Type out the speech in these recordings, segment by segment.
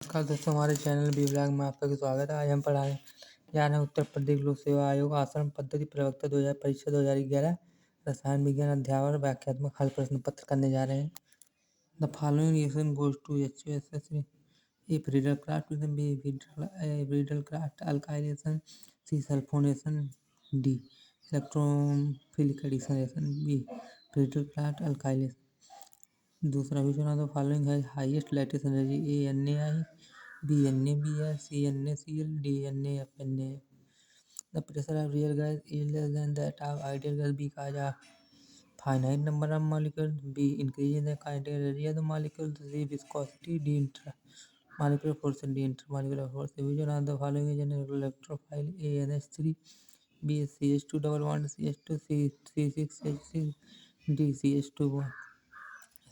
नमस्कार दोस्तों, हमारे चैनल बी ब्लॉग में आपका स्वागत है। आज हम पढ़ाने जा रहे हैं उत्तर प्रदेश लोक सेवा आयोग आचरण पद्धति प्रवक्ता 2000 परीक्षा 2011 रसायन विज्ञान अध्यापन व्याख्यात्मक हल प्रश्न पत्र करने जा रहे हैं। The following reaction goes to HUSS if reader craft with B reader craft alkylation C sulfonation D electrophilic addition B reader craft alkylation। दूसरा which one of the following है highest lattice energy A NaI B NaBr C NaCl D NaFNa। The pressure of real gas is less than that of ideal gas because of finite number of molecules, B increase in the kinetic energy of the molecule, C viscosity, D intermolecular force, D intermolecular force। Which one of the following is an electrophile A NH3 B CH2 double bond CH2 C C6H6 D CH2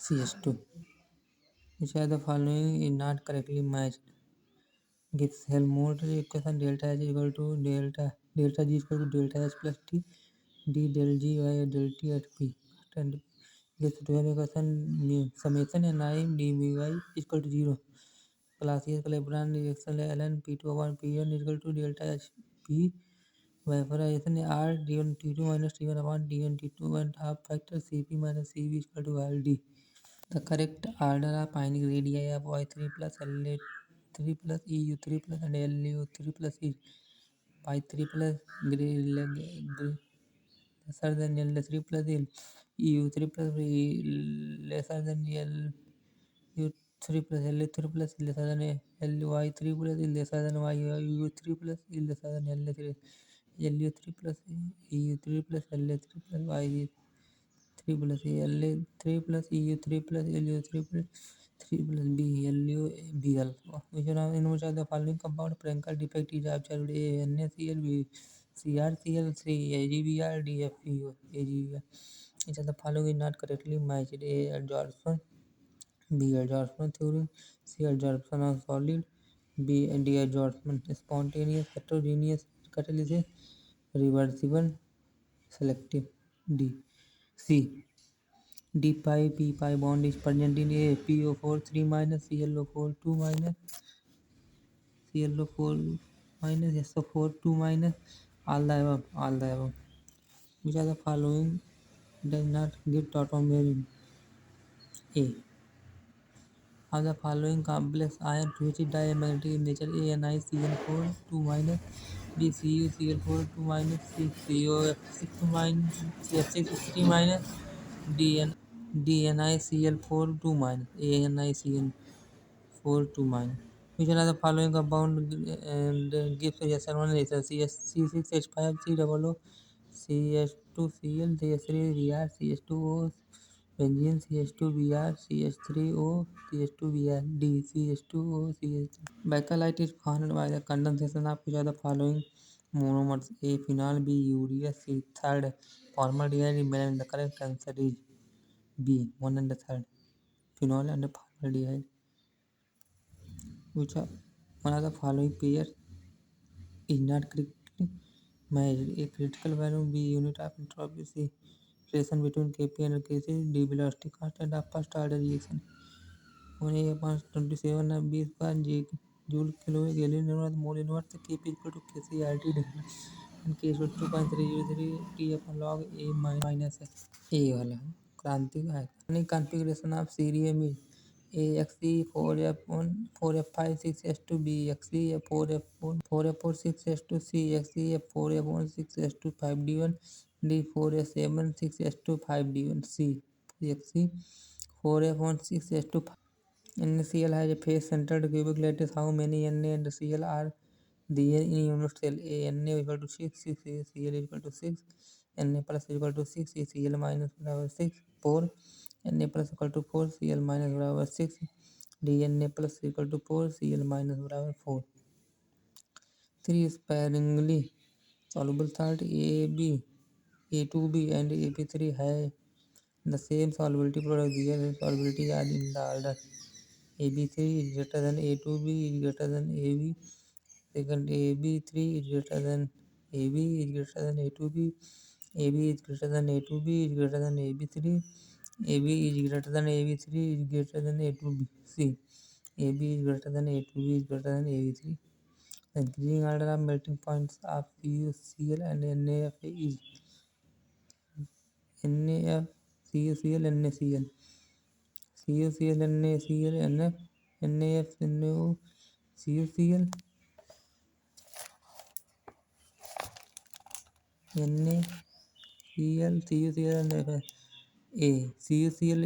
CH2। Which of the following is not correctly matched? Gives Helmholtz equation delta H equal to delta G equal to delta H plus T D del G by del T at P। And gives dual equation summation Ni dVy equal to 0 Clausius-Clapeyron reaction ln P2 upon P1 equal to delta H P। Vaporization R d1 T2 minus T1 upon d1 T2 and half factor Cp minus Cv equal to RD। The correct order of ionic radii of Y3 plus La3 plus Eu3 plus and Lu3 plus is Y3 plus lesser than La3 plus Eu3 plus lesser than Lu3 plus La3 plus lesser than Y3 plus lesser than Eu3 plus lesser than La3 Lu3 plus Eu3 plus La3 plus Y3 plus La3 plus Eu3 plus Lu3 plus 3 plus B LuBl। Which one of the following compound Frenkel defect is observed? A NaCl B CrCl C AgBr D FeO AgBr। Which of the following is not correctly matched? A adsorption B adsorption theory C adsorption of solid B deadsorption spontaneous heterogeneous catalysis reversible selective D C D pi p pi bond is present in A PO4 3 minus ClO4 2 minus ClO4 minus SO4 2 minus all the above। Which of the following does not give tautomering? A of the following complex ion which is diamagnetic in nature A NiCN4 2 minus B CuCl4 2 minus C COF6 2 minus CF6 3 minus D NiCl4 2 minus A NiCN4 2 minus। Which one of the following compound gives reaction one reaction C6H5 COO CH2Cl CH3Br CH2O benzene CH2Br CH3O CH2Br D CH2O CH3। Bakelite is formed by the condensation of which of the following monomers? A phenol B urea C third formaldehyde in melon। The correct answer is B 1 and the third phenol and formaldehyde। Which one of the following pairs is not correctly matched? A critical value B unit of entropy C relation between Kp and Kc D velocity constant of first order reaction 1 upon 27 of B square J joule kilo Galileo mole inverse Kp equal to Kc RT and K equal to 2.303 T upon log A minus A वाला क्रांतिक आयतनिक configuration of cerium is A Xe 4F1 4F5 6S2 B Xe 4F1 4F4 6S2 C Xe 4F1 6S2 5D1 D 4S7 6S2 5D1 C Xe 4F1 6S2 NaCl has a face-centered cubic lattice. How many Na and Cl are there in unit cell? A Na equal to 6 Cl equal to 6 Na plus equal to 6 Cl minus barabar 6 4 Na plus equal to 4 Cl minus barabar 6 D Na plus equal to 4 Cl minus barabar 4। 3 sparingly soluble salt AB A2B and AB3 have the same solubility product. Their solubility are in the order AB3 is greater than A2B is greater than AB. Second, AB3 is greater than AB is greater than A2B. AB is greater than A2B is greater than AB3. AB is greater than AB3 is greater than A2B. C. AB is greater than A2B is greater than AB3. The increasing order of melting points of CuCl and NaF is NaF, CuCl, NaCl, CuCl, NaCl, NF, NaF, NaO, CuCl, NaCl, CuCl, and NF. A. CuCl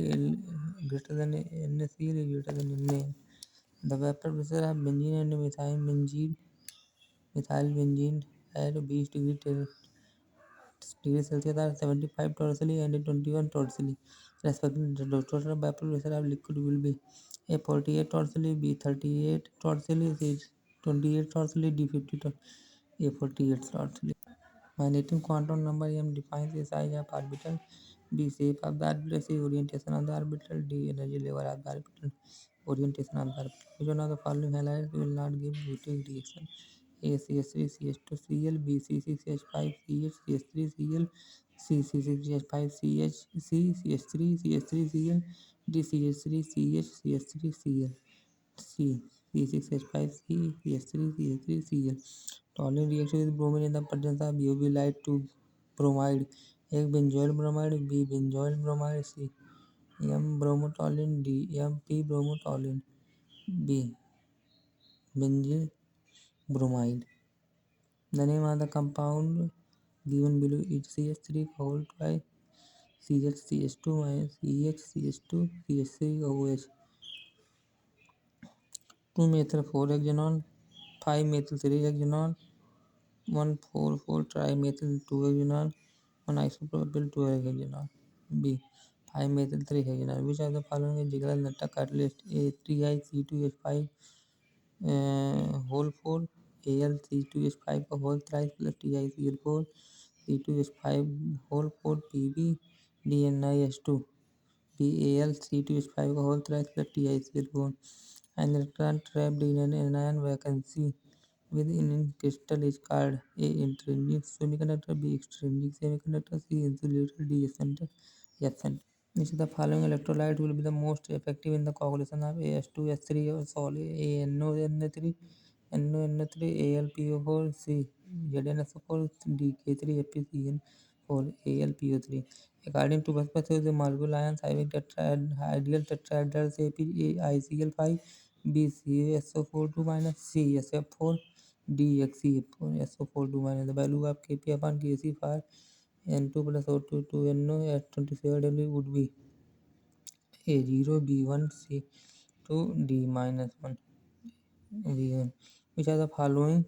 greater than NaCl is greater than Na. The vapor pressure of benzene and methyl benzene at 20 degrees Celsius are 75 torsially and 21 torsially, respectively. The total vapor pressure of liquid will be A 48 torsially, B 38 torsially, C 28 torsially, D 50 torsially, A 48 torsially. Manhattan quantum number M defines the size of orbital, B shape of the orbital, C orientation of the orbital, D energy level of the orbital, orientation of the orbital. Which one of the following halides will not give butyric reaction? A CH3 CH2 Cl, B C6H5 CH CH3 Cl, C C6H5 CH C CH3 CH3 Cl, D CH3 CH CH3 Cl, C C6H5 C CH3 CH3 Cl. Toluene reaction with bromine in the presence of UV light to bromide. एक benzoyl bromide, B benzoyl bromide, C M bromotoluene, D M P bromotoluene, B benzyl bromide. The name of the compound given below is CH3 whole twice CH2 minus CH2 CH3OH. 2 methyl 4 hexanon, 5 methyl 3 hexanon, 1,4,4 trimethyl 2 hexanon, 1 isopropyl 2 hexanon. B. 5 methyl 3 hexanon. Which of the following is Ziegler-Natta catalyst? A 3I C2H5 whole 4, Al C2H5 का whole thrice plus TiCl4 C2H5 whole 4 Pb DNiH2 BAl C2H5 का whole thrice plus TiCl4. An electron trapped in an anion vacancy within crystal is called A. Intrinsic semiconductor, B. Extrinsic semiconductor, C. Insulator, D. Eccentric. Which of the following electrolyte will be the most effective in the coagulation of AS2S3 or Sol? A. NONO3, NONO3, AlPO4, C. ZnSO4, D. K3FeCN4, AlPO3. According to Bhaskar, the molecule ions having ideal tetrahedral shape is A. ICl5, B. CaSO42 minus, C. SF4, D. XCF4, SO42 minus. The value of Kp upon Kc for N2 plus O2 to NO at 27 W would be A0, B1, C2, D minus 1, V1. Which are the following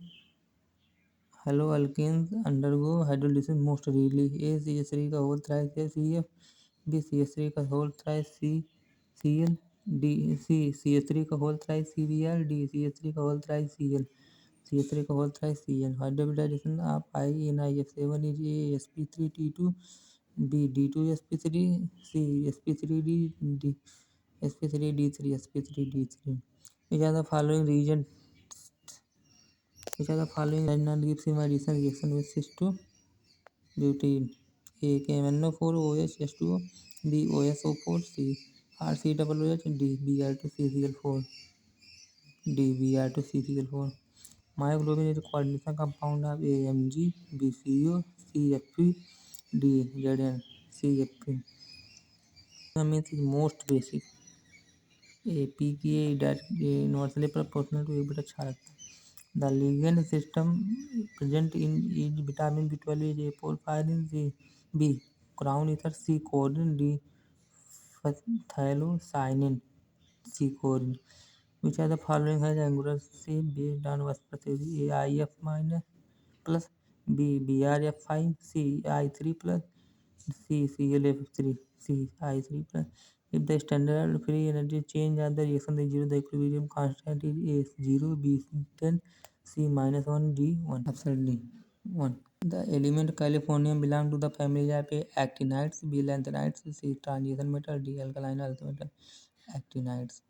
haloalkanes undergo hydrolysis most rarely? A. CH3 का whole thrice CF, B. CH3 का whole thrice CL, D. C. CH3 का whole thrice CBl, D. CH3 का whole thrice CL. CH3 का whole thrice CN. Hybridization of I in IF7 is A. sp3T2, B. D2sp3, C. sp3D, D. sp3D3, sp3D3. Which are the following region? Which are the following does not give same addition reaction with cis to butene? A. KMNO4OH H2O, B. OSO4, C. RCOOH, D. Br2CCl4, D. Br2CCl4. Myoglobin is a coordination compound of AMG, BCO, CFP, D. ZN, CFP. Means is most basic. A. pKa is inversely proportional to A beta अच्छा लगता है. The ligand system present in is vitamin B12 is A porphyrin, B crown ether, C choline, D phthalocyanine, C choline. Which are the following has angular shape based on Vaspar theory? A IF minus plus, B BRF5, C I3 plus, C ClF3, C I3 plus. If the standard free energy change of the reaction is 0, the equilibrium constant is A 0, B 10, C minus 1, D 1. Option D 1. The element californium belongs to the family of A. Actinides, B. lanthanides, C. transition metal, D. alkaline earth metal. Actinides.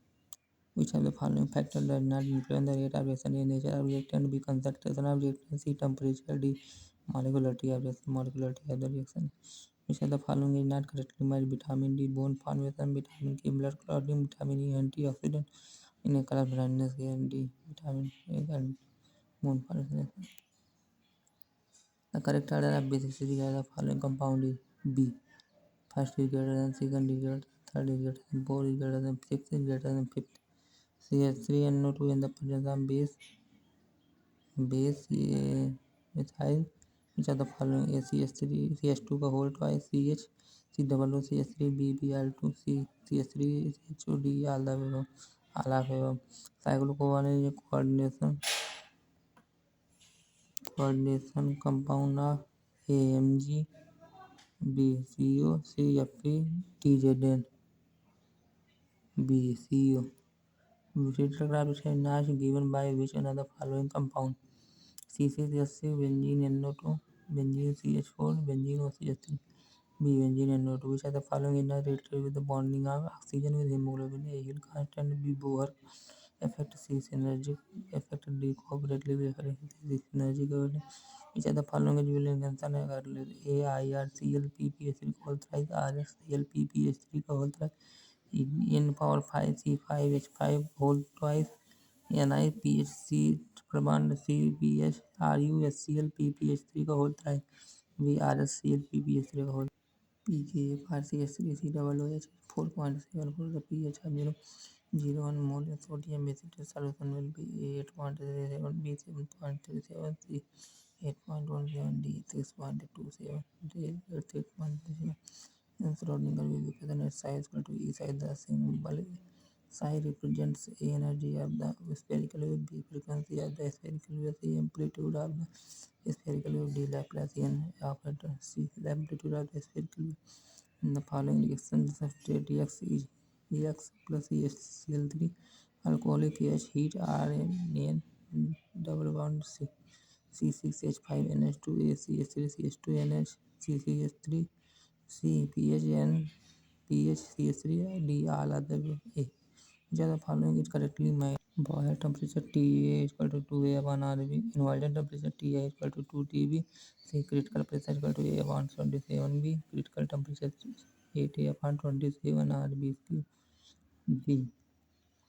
Which of the following factors does not influence the rate of reaction? A. Nature of reactant, B. concentration of reactant, C. temperature, D. molecularity of the reaction. Which of the following is not correctly matched? Vitamin D bone formation, vitamin K blood clotting, vitamin E antioxidant, in a color blindness, and D, vitamin A, and moon phosphorescence. The correct order of basicity of the following compound is B. First is greater than second is greater than third is greater than fourth is greater than sixth is greater than fifth. CH3NO2 in the presence of base methyl, which are the following: A CH3 CH2 का whole twice, CH C double O CH3 BBr2 C CH3 CHOD all the above. All of above. Cyclocovalent is a coordination compound of AMG BCO CFE TZN BCO. Critical gravity Nash given by which another following compound: C6H6 benzene NO2 benzene CH4 benzene OCH3 B benzene NO2. Which are the following inner related with the bonding of oxygen with hemoglobin? A. Hill constant. B. Bohr effect. C. Synergic effect. D. Cooperative effect. C. Synergic effect. Which are the following is will cancel A. IRCLPPH3 whole thrice. RSCLPPH3 whole thrice. N power 5 C5H5 whole twice. NiPHC triple CPH RuSCLPPH3 का whole thrice. VRSCLPPH3 का whole PKFRCH3 double OH 4.74 the pH of 0.01 mole of sodium acetate solution will be 8.37 B 7.37 C 8.17 D 6.27 D 8.37. Schrodinger will be present at psi is equal to E psi. The symbol psi represents A energy of the spherical wave, B frequency of the spherical wave, C amplitude of the spherical wave, D Laplacian operator, C the amplitude of the spherical wave. In the following reaction, the substrate EX plus EHCl3 alcoholic H heat RNN double bond C6H5NH2A CH3CH2NH CCH3 C PHN PHCH3 D all other A. Which are the following is correctly made? Boiler temperature TA is equal to 2A upon RB. Invalid temperature TA is equal to 2 TB. C critical pressure is equal to A upon 27B. Critical temperature 8A upon 27 RB. B.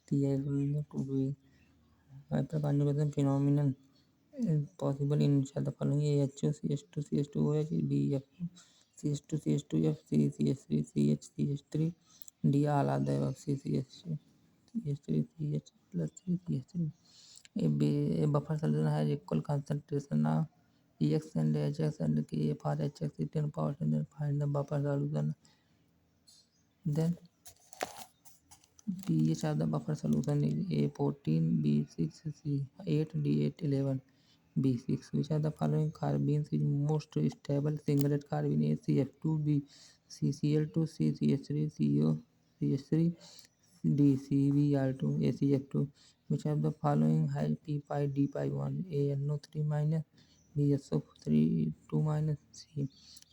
TA is equal to 2A. Hyperconjugation phenomenon is possible in which are the following: AHO, CH2, CH2OH, DF2, CH2, CH2F, C, CH3, CH, CH3, D, all are the above. C, CH3, CH plus C, CH3. A buffer solution has equal concentration of EX and HX and K for HX is 10 power 10. Then find the buffer solution. Then pH of the buffer solution is A14, B6, C8, D8, 11, B6. Which are the following carbines is most stable? Singlet carbene A CF2, B CCl2, C CH3, CO CH3, D CBr2, ACF2. Which of the following has P5 D5 1? A NO3 minus, B SO3 2 minus, C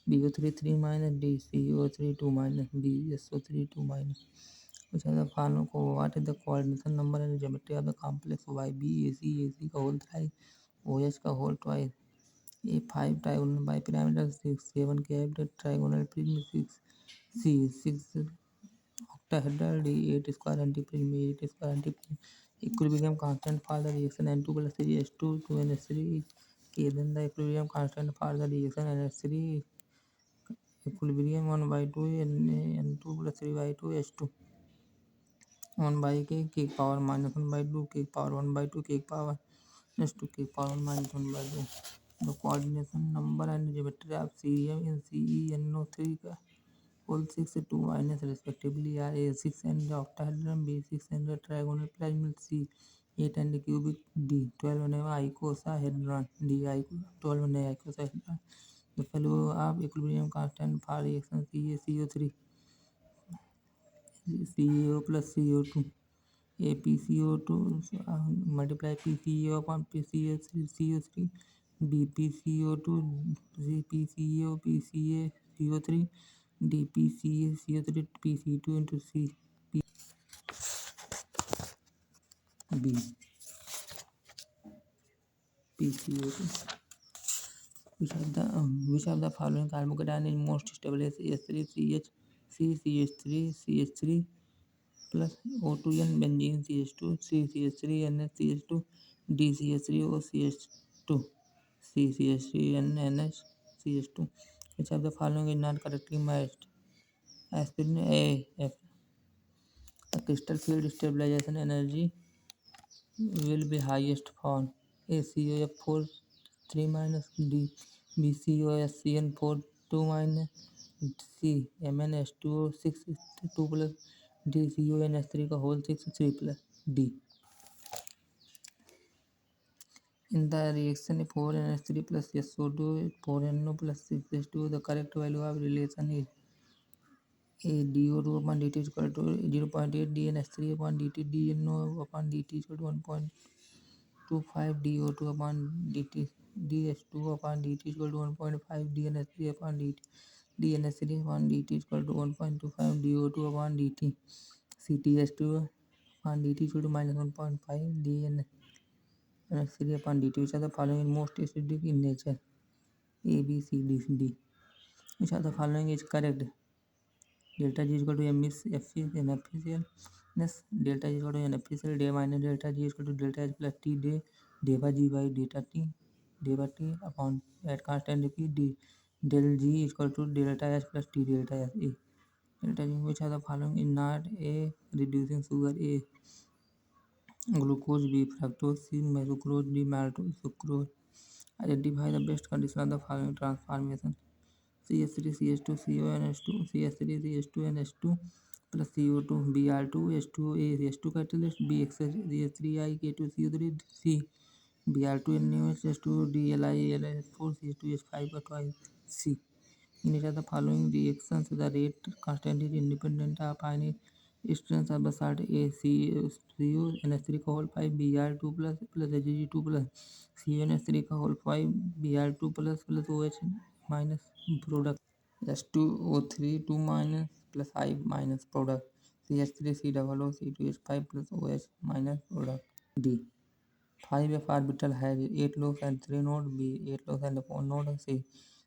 BO3 3 minus, D CO3 2 minus, B SO3 2 minus. Which are the following? What is the coordination number and geometry of the complex YBAC का whole thrice, OH का whole twice, A5 trigonal bipyramidal 6 7 capped trigonal prism 6 C 6 octahedral D 8 square antiprism 8 square antiprism. Equilibrium constant for the reaction N2 plus 3 H2 to NH3 K. Then the equilibrium constant for the reaction NH3 equilibrium 1 by 2 N2 plus 3 by 2 H2 1 by k power minus 1 by 2 k power 1 by 2 k power minus 2 k power minus 1 by 2. The coordination number and geometry of cerium in CeNO3 whole 6 2 minus respectively are A6 and octahedron, B6 and trigonal plasmid, C 8 and cubic, D 12 and icosahedron, D 12 and icosahedron. The value of equilibrium constant for reaction CaCO3 CaO plus CO2 ApCO2 multiply PCO upon PCO3 BpCO2 CpCO PCA CO3 DpCA CO3 PC2 into C B PCO2. Which of the following carbocation is most stable? S3 CH C CH3 CH3 plus O2N benzene CH2 CCH3 NH D CH3 OCH2 CCH3 NH CH2. Which of the following is not correctly matched? Aspirin A F. The crystal field stabilization energy will be highest for ACOF4 3 minus D BCOSCN4 2 minus C MnS2O 6 2 plus D CONS3 का whole 6 3 plus D. In the reaction 4NH3 plus SO2 4NO plus 6H2, the correct value of relation is A DO2 upon dt is equal to 0.8 DNH3 upon dt DNO upon dt is equal to 1.25 DO2 upon dt DH2 upon dt is equal to 1.5 DNH3 upon dt DNH3 upon dt is equal to 1.25 DO2 upon dt CTH2 upon dt is equal to minus 1.5 DNH3 upon dt. Which are the following most acidic in nature? A, B, C, D, D. Which are the following is correct? Delta G is equal to M is F is NaCl. Delta G is equal to NaCl. Day minus delta G is equal to delta H plus T day deva G by deva T upon at constant P D. Del G is equal to delta H plus T delta S A. Delta G. Which are the following is not A reducing sugar? A glucose, B fructose, C sucrose, D maltose sucrose. Identify the best condition of the following transformation. CH3 CH2 CONH2 CH3 CH2NH2 plus CO2 Br2 H2O A H2 catalyst B CH3I K2CO3 C Br2 NaOH H2O DLi LiH4 CH2H5 twice C. In each of the following reactions, the rate constant is independent of any strength of the salt. A CO NH3 का whole 5 Br2 plus Hg2 plus CONH3 का whole 5 Br2 plus OH minus product H2O3 2 minus plus 5 minus product CH3 COO C2H5 plus OH minus product D. 5 orbital has 8 lobes and 3 nodes. B 8 lobes and 4 nodes. C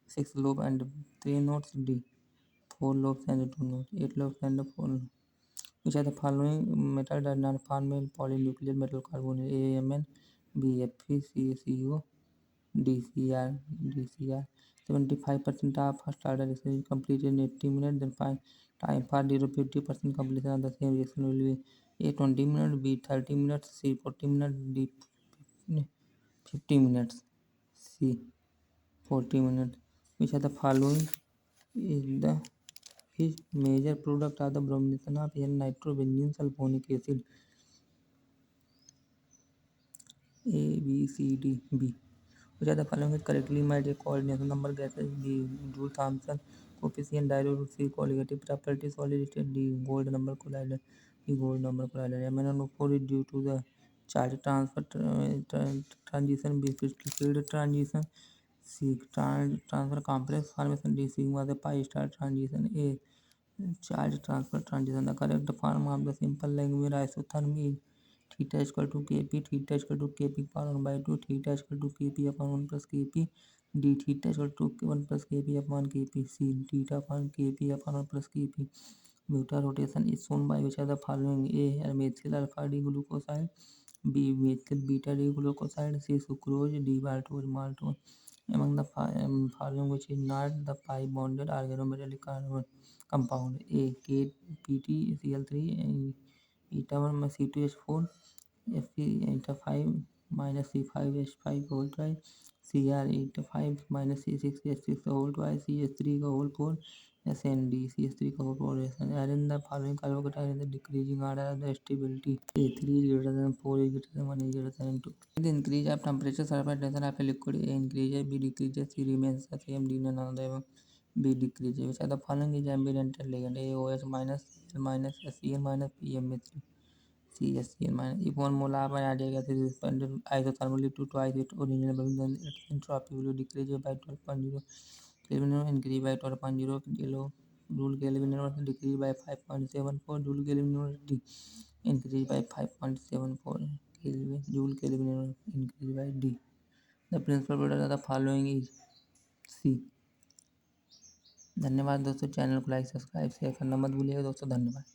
6 lobes and 3 nodes. D 4 lobes and 2 nodes. 8 lobes and 4 nodes. Which are the following metal does not form a polynuclear metal carbonate? A Mn, B Fe, C CO, D Cr. 75% of first order reaction is completed in 80 minutes. Then find time for 50% completion of the same reaction will be A 20 minutes, B 30 minutes, C 40 minutes, D 50 minutes, C 40 minutes. Which are the following is major product of the bromination of N-nitrobenzene sulfonic acid? A, B, C, D, B. Which are the following is correctly matched? A coordination number gases. B Joule-Thomson coefficient. Direct. C colligative property solid state. D gold number collider. D gold number collider. MnO4 is due to the charge transfer transition. B crystal field transition. C transfer complex formation. D sigma the pi star transition. A charge transfer transition. The correct form of the simple language isothermy is theta is equal to Kp, theta is equal to Kp power 1 by 2, theta is equal to Kp upon 1 plus Kp, d theta is equal to 1 plus Kp upon Kp, c theta upon Kp upon 1 plus Kp. Beta rotation is shown by which are the following? A methyl alpha D glucoside, B methyl beta D glucoside, C sucrose, D maltose. Among the following which is not the pi bonded organometallic carbon compound? A KPT Cl3 eta 1 C2H4 Fe eta 5 minus C5H5 whole twice Cr eta 5 minus C6H6 whole twice CH3 का whole 4 SND CH3 का whole 4 SN. Arrange the following carbocation in the decreasing order of the stability. A 3 is greater than 4 is greater than 1 is greater than 2. The increase of temperature surface tension of a liquid. A increases, B decreases, C remains the same, D none of them. B decreases. Which are the following is ambient ligand? A OH minus Cl minus Cl minus PMA3 CSCl minus. If 1 mole of an ideal gas is expanded isothermally to twice its original volume, then its entropy will decrease by 12.0 Kelvin, increase by 12.0 joule Kelvin, decrease by 5.74 joule Kelvin, D increase by 5.74 joule Kelvin, increase by D. The principal product of the following is C. धन्यवाद दोस्तों, channel को like subscribe share करना मत भूलिएगा दोस्तों, धन्यवाद।